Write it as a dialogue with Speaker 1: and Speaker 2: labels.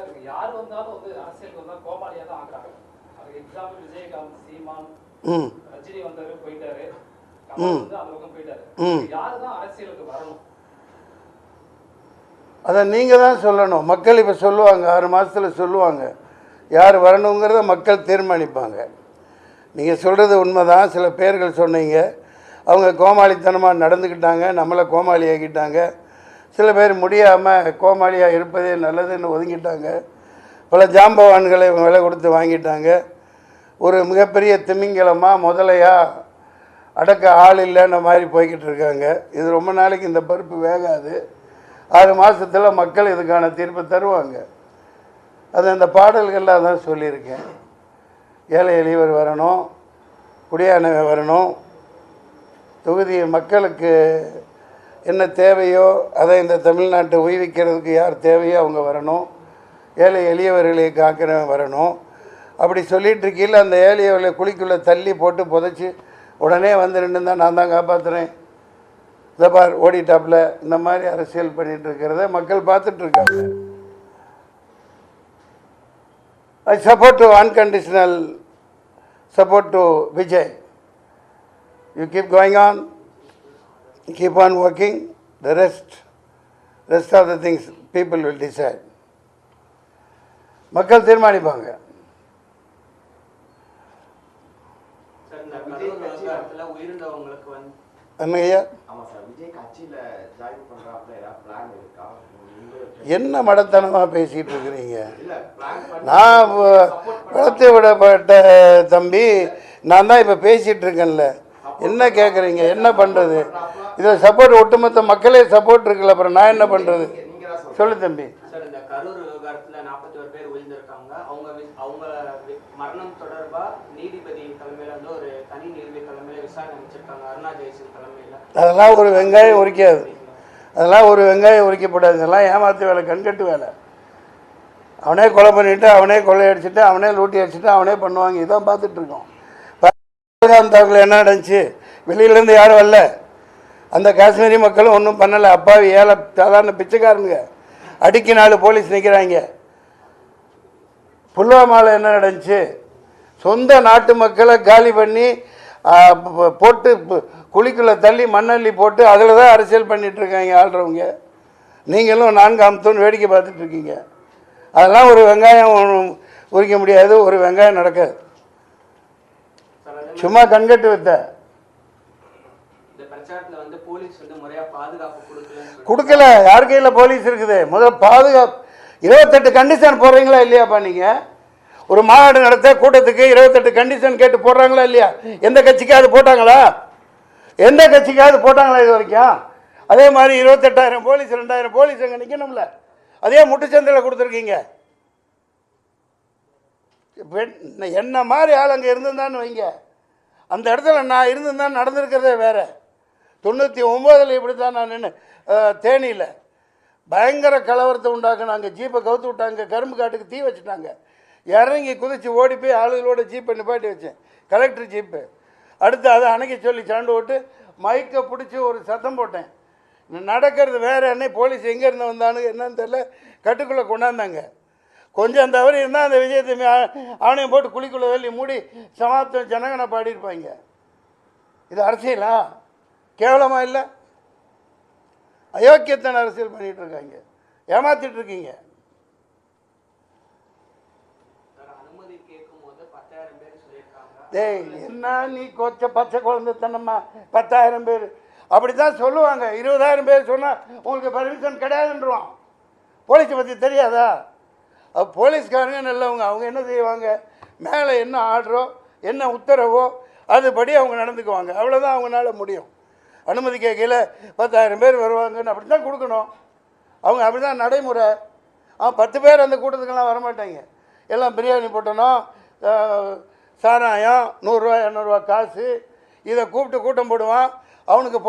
Speaker 1: Sir யார் வந்தாலும் வந்து அரசியலுக்கு வந்தா கோமாளியா தான் ஆக்குறாங்க. அது எக்ஸாம்பிள் விஜயகாந்த், சீமான், ரஜினி வந்தாரு போயிட்டாரு, கமல் வந்து அந்த பக்கம் போயிட்டாரு. யாரு தான் அரசியலுக்கு வரணும்?
Speaker 2: அதை நீங்கள் தான் சொல்லணும். மக்கள் இப்போ சொல்லுவாங்க, 6 மாதத்தில் சொல்லுவாங்க யார் வரணுங்கிறத மக்கள் தீர்மானிப்பாங்க. நீங்கள் சொல்கிறது உண்மை தான். சில பேர்கள் சொன்னீங்க, அவங்க கோமாளித்தனமாக நடந்துக்கிட்டாங்க, நம்மளை கோமாளி ஆக்கிட்டாங்க. சில பேர் முடியாமல் கோமாளியாக இருப்பதே நல்லதுன்னு ஒதுங்கிட்டாங்க. பல ஜாம்பவான்களை விலை கொடுத்து வாங்கிட்டாங்க. ஒரு மிகப்பெரிய திமிங்கலமாக முதலையாக அடக்க ஆள் இல்லைன்ற மாதிரி போய்கிட்டு இருக்காங்க. இது ரொம்ப நாளைக்கு இந்த பருப்பு வேகாது. 6 மாதத்தில் மக்கள் இதுக்கான தீர்ப்பு தருவாங்க. அது அந்த பாடல்களில் தான் சொல்லியிருக்கேன். ஏழை எளியவர் வரணும், குடியானவன் வரணும், தொகுதி மக்களுக்கு என்ன தேவையோ அதை இந்த தமிழ்நாட்டை உய்விக்கிறதுக்கு யார் தேவையோ அவங்க வரணும், ஏழை எளியவர்களை காக்கிறவன் வரணும். அப்படி சொல்லிகிட்டு இருக்கையில் அந்த ஏழையவர்களை குழிக்குள்ளே தள்ளி போட்டு புதைச்சி உடனே வந்து நின்று தான் நான் தான் காப்பாற்றுறேன், இதை பார் ஓடிட்டாப்பில், இந்த மாதிரி அரசியல் பண்ணிகிட்டு இருக்கிறத மக்கள் பார்த்துட்ருக்காங்க. I support to unconditional support to Vijay. You keep going on, keep on working, the rest of the things people will decide. மக்கள் தீர்மானிப்பாங்க. என்னையா என்ன மடத்தனமாக பேசிகிட்டு இருக்கிறீங்க? நான் வளர்த்து விடப்பட்ட தம்பி, நான் தான் இப்போ பேசிகிட்டு இருக்கேன்ல, என்ன கேட்குறீங்க? என்ன பண்ணுறது? இதை சப்போர்ட் ஒட்டுமொத்த மக்களே சப்போர்ட் இருக்குல்ல, அப்புறம் நான் என்ன பண்ணுறது? சொல்லு தம்பி.
Speaker 3: சார், இந்த கரூர் விவகாரத்தில் 41 பேர் விழுந்திருக்காங்க. அவங்க மரணம் தொடர்பாக நீதிபதி தலைமையில் வந்து ஒரு தனி நீதிபதி தலைமையில் விசாரணை அமைச்சிருக்காங்க, அருணா ஜெயசிங் தலைமையில்.
Speaker 2: அதெல்லாம் ஒரு வெங்காயம் உரிக்காது. அதெல்லாம் ஒரு வெங்காயம் உரிக்கப்படாது. இதெல்லாம் ஏமாத்து வேலை, கண்கட்டு வேலை. அவனே கொலை பண்ணிவிட்டு, அவனே கொள்ளையடிச்சிட்டு, அவனே லூட்டி அடிச்சுட்டு அவனே பண்ணுவாங்க. இதான் பார்த்துட்ருக்கோம். தாக்குல என்ன நடந்துச்சு? வெளியிலேருந்து யாரும் வரல. அந்த காஷ்மீரி மக்களும் ஒன்றும் பண்ணலை. அப்பாவி ஏழை சாதாரண பிச்சைக்காரனுங்க. அடிக்கு 4 போலீஸ் நிற்கிறாங்க. புல்வாமாவில் என்ன நடந்துச்சு? சொந்த நாட்டு மக்களை காலி பண்ணி போட்டு குழிக்குள்ளே தள்ளி மண்ணள்ளி போட்டு அதில் தான் அரசியல் பண்ணிகிட்ருக்காங்க ஆள்றவங்க. நீங்களும் 4 அம்சம்னு வேடிக்கை பார்த்துட்ருக்கீங்க. அதெல்லாம் ஒரு வெங்காயம் உரிக்க முடியாது, ஒரு வெங்காயம் நடக்காது. சும்மா கண்கட்டு வைத்த கொடுக்கல. யார் கையில் போலீஸ் இருக்குது? முதல் பாதுகாப்பு. 28 கண்டிஷன் போடுறீங்களா இல்லையாப்பா? நீங்கள் ஒரு மாநாடு நடத்த கூட்டத்துக்கு 28 கண்டிஷன் கேட்டு போடுறாங்களா இல்லையா? எந்த கட்சிக்காவது போட்டாங்களா? எந்த கட்சிக்காவது போட்டாங்களா இது வரைக்கும்? அதே மாதிரி 28,000 போலீஸ் 2,000 போலீஸ் அங்கே நிற்கணும்ல. அதே முட்டுச்சந்தையில் கொடுத்துருக்கீங்க. என்ன மாதிரி ஆள் அங்கே இருந்திருந்தான்னு வைங்க, அந்த இடத்துல நான் இருந்திருந்தான் நடந்திருக்கிறதே வேறு. 99 இப்படி தான் நான் நின்று தேனியில் பயங்கர கலவரத்தை உண்டாக்குனாங்க. ஜீப்பை கவுத்து விட்டாங்க, கரும்பு காட்டுக்கு தீ வச்சுட்டாங்க. இறங்கி குதித்து ஓடி போய் ஆளுகளோட ஜீப்பை நிப்பாட்டி வச்சேன், கலெக்டர் ஜீப்பு. அடுத்து அதை அணைக்க சொல்லி சண்டை விட்டு மைக்கை பிடிச்சி ஒரு சத்தம் போட்டேன். நடக்கிறது வேறு. என்ன போலீஸ் எங்கேருந்து வந்தானு என்னன்னு தெரியல, கட்டுக்குள்ளே கொண்டாந்தாங்க. கொஞ்சம் தவறு இருந்தால் அந்த விஜயத்தை அவனையும் போட்டு குழிக்குள்ளே வெளியே மூடி சமாப்தம் ஜனகனை பாடியிருப்பாங்க. இது அரசியலா? கேவலமாக இல்லை? அயோக்கியத்தன அரசியல் பண்ணிகிட்டு இருக்காங்க, ஏமாத்திட்டு இருக்கீங்க. டேய், என்ன நீ கொச்ச பச்சை குழந்தைத்தனமா 10,000 பேர் அப்படி தான் சொல்லுவாங்க. 20,000 பேர் சொன்னால் உங்களுக்கு பர்மிஷன் கிடையாதுன்றான். போலீஸை பற்றி தெரியாதா? போலீஸ்காரங்க நல்லவங்க. அவங்க என்ன செய்வாங்க? மேலே என்ன ஆர்டரோ என்ன உத்தரவோ அதுபடி அவங்க நடந்துக்குவாங்க. அவ்வளோதான் அவங்களால முடியும். அனுமதி கேட்கல 10,000 பேர் வருவாங்கன்னு அப்படி தான் கொடுக்கணும். அவங்க அப்படி தான் நடைமுறை. 10 பேர் அந்த கூட்டத்துக்கெல்லாம் வரமாட்டாங்க. எல்லாம் பிரியாணி போட்டணும், சாராயம் 100 ரூபா 200 ரூபா காசு, இதை கூப்பிட்டு கூட்டம் போடுவான். அவனுக்கு